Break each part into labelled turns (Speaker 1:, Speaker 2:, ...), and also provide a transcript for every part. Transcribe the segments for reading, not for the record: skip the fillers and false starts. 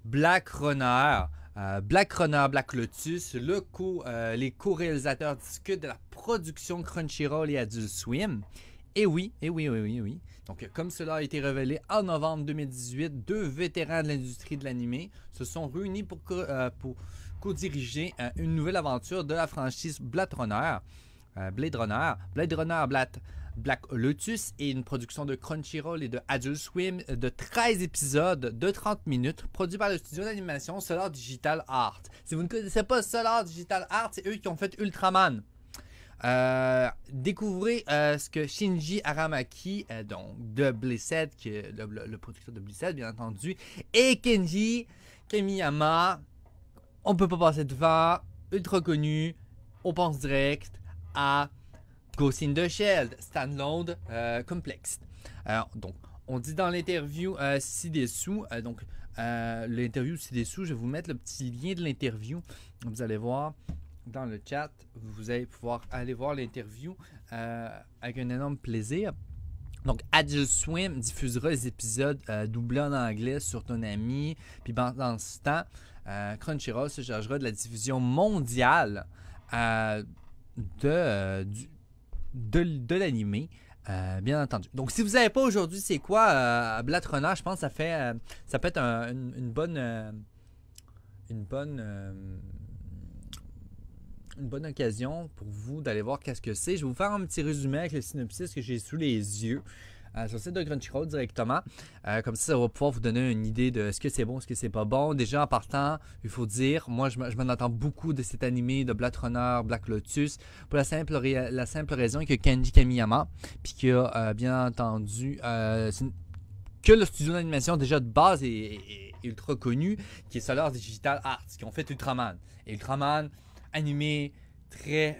Speaker 1: Black Runner, Black Lotus, les co-réalisateurs discutent de la production Crunchyroll et Adult Swim. Et oui. Donc, comme cela a été révélé en novembre 2018, deux vétérans de l'industrie de l'anime se sont réunis pour co-diriger une nouvelle aventure de la franchise Blade Runner. Black Lotus est une production de Crunchyroll et de Adult Swim de 13 épisodes de 30 minutes, produit par le studio d'animation Solar Digital Art. Si vous ne connaissez pas Solar Digital Art, c'est eux qui ont fait Ultraman. Découvrez ce que Shinji Aramaki, donc de Blissed, le producteur de Blissed bien entendu, et Kenji Kamiyama, on peut pas passer devant, ultra connu, on pense direct à Ghost in the Shell, standalone complexe. Donc, on dit dans l'interview ci-dessous, l'interview ci-dessous, je vais vous mettre le petit lien de l'interview. Vous allez voir dans le chat, vous allez pouvoir aller voir l'interview avec un énorme plaisir. Donc, Adult Swim diffusera les épisodes doublés en anglais sur Toonami. Puis pendant ce temps, Crunchyroll se chargera de la diffusion mondiale de l'anime, bien entendu. Donc, si vous savez pas aujourd'hui c'est quoi Blade Runner, je pense que ça peut être une bonne occasion pour vous d'aller voir qu'est-ce que c'est. Je vais vous faire un petit résumé avec le synopsis que j'ai sous les yeux sur le site de Crunchyroll directement. Comme ça va pouvoir vous donner une idée de ce que c'est bon, ce que c'est pas bon. Déjà en partant, il faut dire, moi je m'en entends beaucoup de cet animé de Blade Runner, Black Lotus, pour la simple raison que Kenji Kamiyama, puis que bien entendu, que le studio d'animation déjà de base est ultra connu, qui est Solar Digital Arts, qui ont fait Ultraman. Et Ultraman, animé très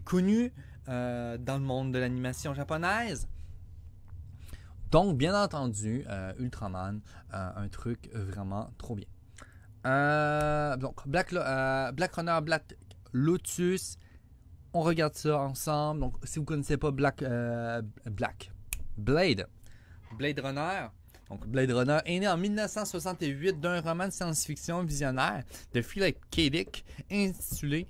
Speaker 1: connu dans le monde de l'animation japonaise. Donc, bien entendu, Ultraman, un truc vraiment trop bien. Donc, Black Runner, Black Lotus, on regarde ça ensemble. Donc, si vous ne connaissez pas Blade Runner. Donc, Blade Runner est né en 1968 d'un roman de science-fiction visionnaire de Philip K. Dick intitulé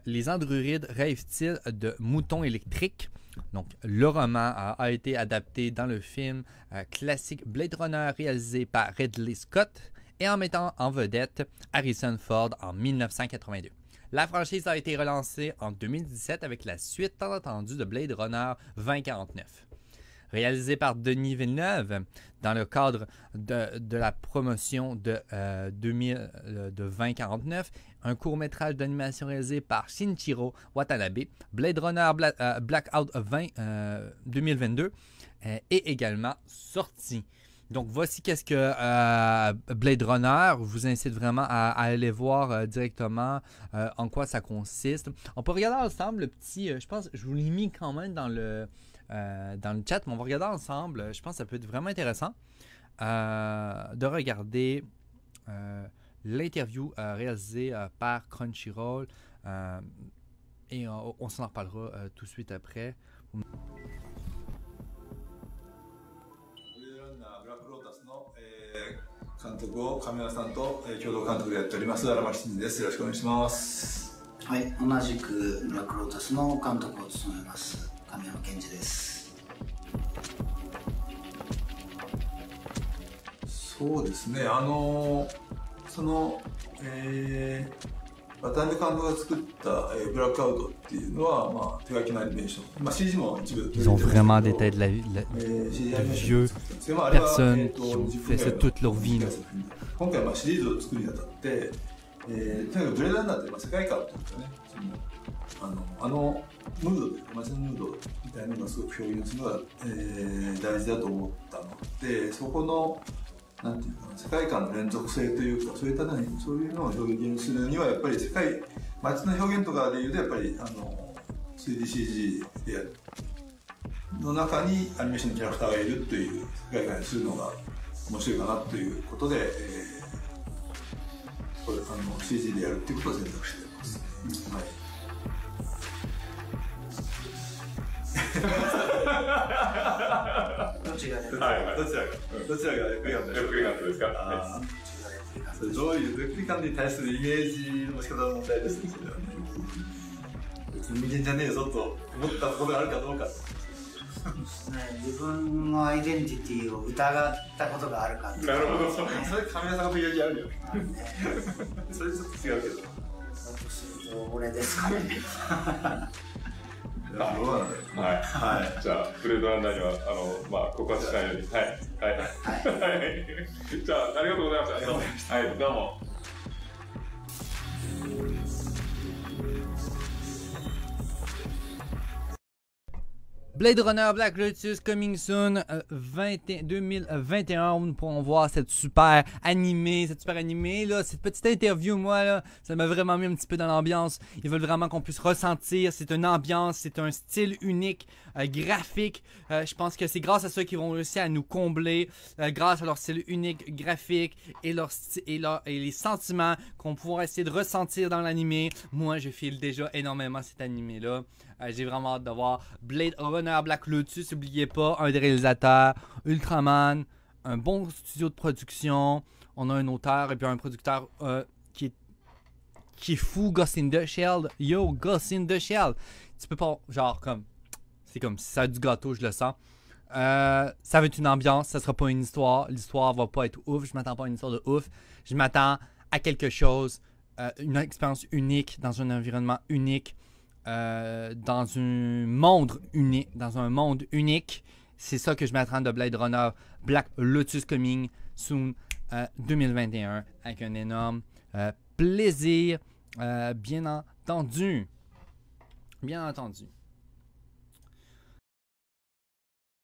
Speaker 1: Les androïdes rêvent-ils de moutons électriques? Donc, le roman a été adapté dans le film classique Blade Runner réalisé par Ridley Scott et en mettant en vedette Harrison Ford en 1982. La franchise a été relancée en 2017 avec la suite tant attendue de Blade Runner 2049. Réalisé par Denis Villeneuve dans le cadre de la promotion de 2049, un court-métrage d'animation réalisé par Shinichiro Watanabe, Blade Runner Blackout 2022 est également sorti. Donc voici qu'est-ce que Blade Runner. Je vous incite vraiment à aller voir directement en quoi ça consiste. On peut regarder ensemble le petit, je pense, je vous l'ai mis quand même dans le chat, mais on va regarder ensemble. Je pense que ça peut être vraiment intéressant de regarder l'interview réalisée par Crunchyroll et on s'en reparlera tout de suite après.
Speaker 2: 監督を亀山さんと共同監督でやっております荒牧真嗣です。よろしくお願いします。
Speaker 3: はい、同じくブラックロータスの監督を務めます亀山健二です。
Speaker 2: そうですね。渡辺監督が作ったブラックアウトっていうのは、まあ、手書きのアニメーション、まあ、CG も一部
Speaker 1: Ils ont vraiment des têtes de vieux personnes qui ont fait ça toute leur vie.
Speaker 2: 今回シリーズを作るにあたって、とにかくブレードランナーって世界観というかね、ムードというか街のムードみたいなのがすごく表現するのが、大事だと思ったので、そこのなんていうかな、世界観の連続性というか、そういうのを表現するにはやっぱり街の表現とかでいうとやっぱり3DCG でやるの中にアニメーションのキャラクターがいるという世界観にするのが面白いかなということで、これCG でやるっていうことを選択しています。はい。
Speaker 3: どっちがね、
Speaker 2: はい、どちらが良かったですか？どういうレプリカントに対するイメージの仕方の問題ですね、それはね。別に人間じゃねえぞと思ったことがあるかどうか。
Speaker 3: 自分のアイデンティティを疑ったことがあるか。
Speaker 2: なるほど、それ神谷さんの時々あるよね。それちょっと違うけど。
Speaker 3: だとすると俺ですかね。
Speaker 2: はい。
Speaker 4: じゃあブレードランナーには告発しないように。はい。じゃあありがとうございました。はい、どうも。
Speaker 1: Blade Runner Black Lotus coming soon 2021. Nous pourrons voir cette super animé là, cette petite interview, moi là, ça m'a vraiment mis un petit peu dans l'ambiance. Ils veulent vraiment qu'on puisse ressentir, c'est une ambiance, c'est un style unique, graphique. Je pense que c'est grâce à ça qu'ils vont réussir à nous combler, grâce à leur style unique, graphique et les sentiments qu'on pourra essayer de ressentir dans l'animé. Moi, je file déjà énormément cet animé là. J'ai vraiment hâte de voir Blade Runner Black Lotus. N'oubliez pas, un des réalisateurs, Ultraman, un bon studio de production. On a un auteur et puis un producteur qui est fou, Ghost in the Shell. Yo, Ghost in the Shell. Tu peux pas, genre, c'est comme si ça a du gâteau, je le sens. Ça va être une ambiance, ça sera pas une histoire. L'histoire va pas être ouf. Je m'attends pas à une histoire de ouf. Je m'attends à quelque chose, une expérience unique, dans un environnement unique. Dans un monde unique. C'est ça que je m'attends de Blade Runner Black Lotus coming soon 2021 avec un énorme plaisir, bien entendu.